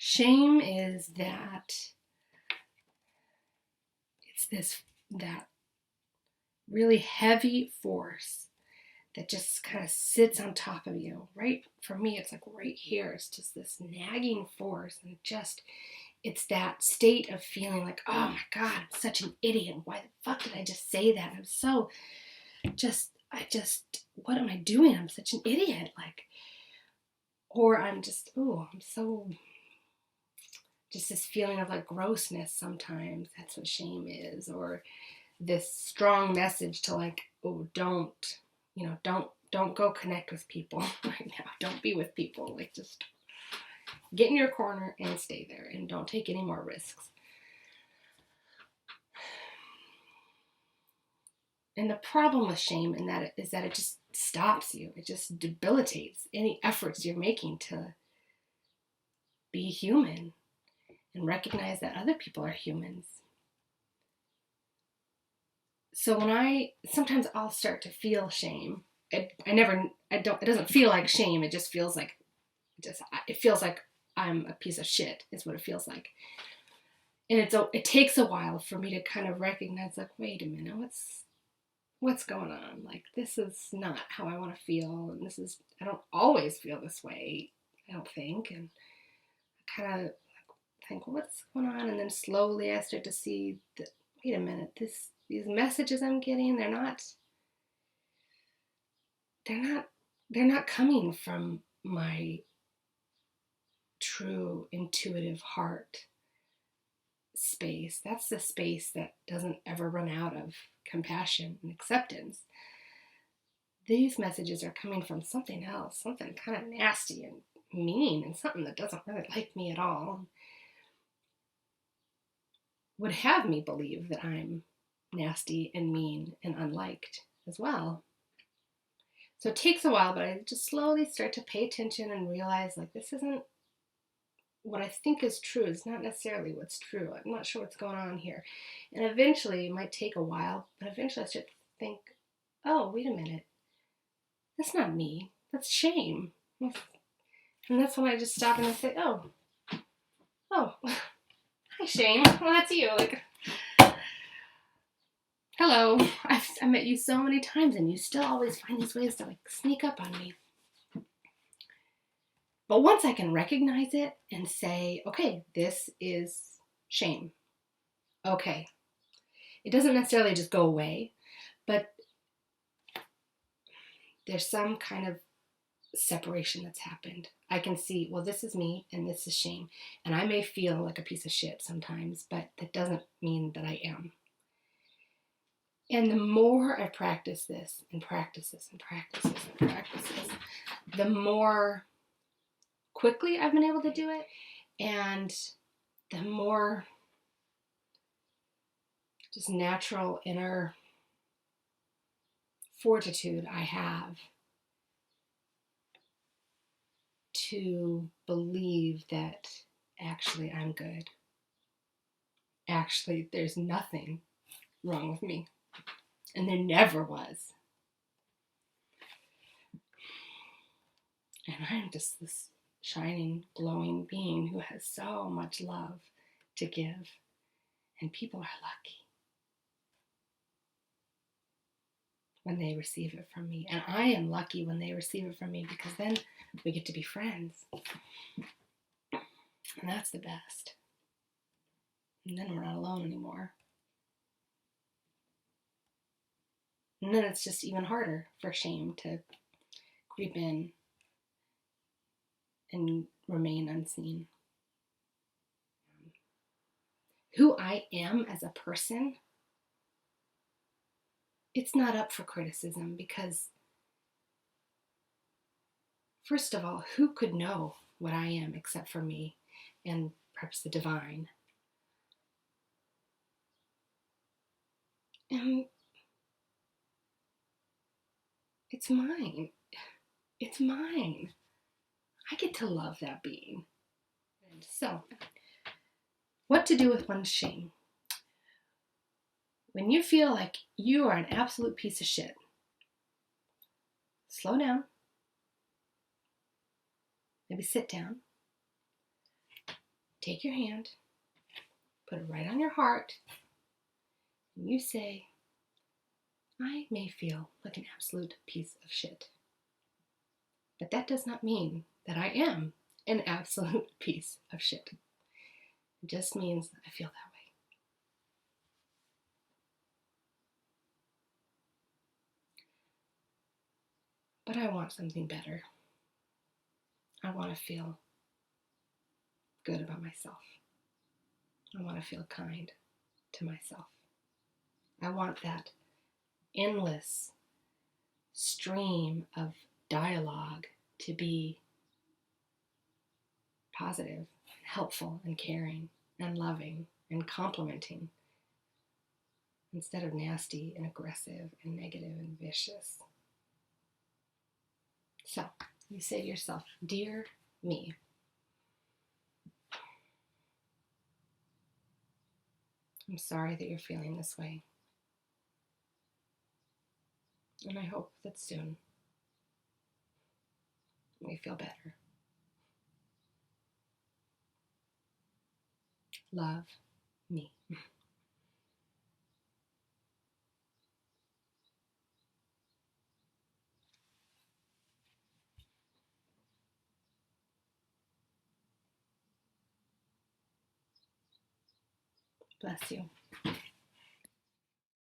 Shame is that really heavy force that just kind of sits on top of you. Right? For me, it's like right here. It's just this nagging force, and it's that state of feeling like, oh my God, I'm such an idiot. Why the fuck did I just say that? What am I doing? I'm such an idiot. Or I'm just this feeling of like grossness sometimes. That's what shame is. Or this strong message to like, oh, don't go connect with people right now. Don't be with people. Like, just get in your corner and stay there and don't take any more risks. And the problem with shame is that it just stops you. It just debilitates any efforts you're making to be human and recognize that other people are humans. So sometimes I'll start to feel shame. It doesn't feel like shame. It just feels like, it feels like I'm a piece of shit is what it feels like. And it takes a while for me to kind of recognize, like, wait a minute, what's going on? Like, this is not how I want to feel. And I don't always feel this way, I don't think. And I kind of think, well, what's going on? And then slowly I start to see that, wait a minute, these messages I'm getting, they're not coming from my true intuitive heart space. That's the space that doesn't ever run out of compassion and acceptance. These messages are coming from something else, something kind of nasty and mean, and something that doesn't really like me at all. Would have me believe that I'm nasty and mean and unliked as well. So it takes a while, but I just slowly start to pay attention and realize, like, this isn't what I think is true. It's not necessarily what's true. I'm not sure what's going on here. And eventually, it might take a while, but eventually I start to think, oh, wait a minute. That's not me. That's shame. And that's when I just stop and I say, oh, hi, shame. Well, that's you. Like, hello. I've met you so many times, and you still always find these ways to, like, sneak up on me. But once I can recognize it and say, okay, this is shame. Okay. It doesn't necessarily just go away, but there's some kind of separation that's happened. I can see, well, this is me and this is shame. And I may feel like a piece of shit sometimes, but that doesn't mean that I am. And the more I practice this and practice this and practice this and practice this, the more quickly I've been able to do it, and the more just natural inner fortitude I have to believe that actually I'm good. Actually, there's nothing wrong with me. And there never was. And I'm just this shining, glowing being who has so much love to give. And people are lucky when they receive it from me. And I am lucky when they receive it from me, because then we get to be friends. And that's the best. And then we're not alone anymore. And then it's just even harder for shame to creep in and remain unseen. Who I am as a person, it's not up for criticism, because, first of all, who could know what I am except for me and perhaps the divine? And it's mine. It's mine. I get to love that being. And so, what to do with one's shame? When you feel like you are an absolute piece of shit, slow down. Maybe sit down. take your hand, put it right on your heart, and you say, I may feel like an absolute piece of shit, but that does not mean that I am an absolute piece of shit. It just means I feel that way. But I want something better. I want to feel good about myself. I want to feel kind to myself. I want that endless stream of dialogue to be positive, helpful, and caring, and loving, and complimenting, instead of nasty and aggressive and negative and vicious. So you say to yourself, dear me, I'm sorry that you're feeling this way. And I hope that soon we feel better. Love me. Bless you.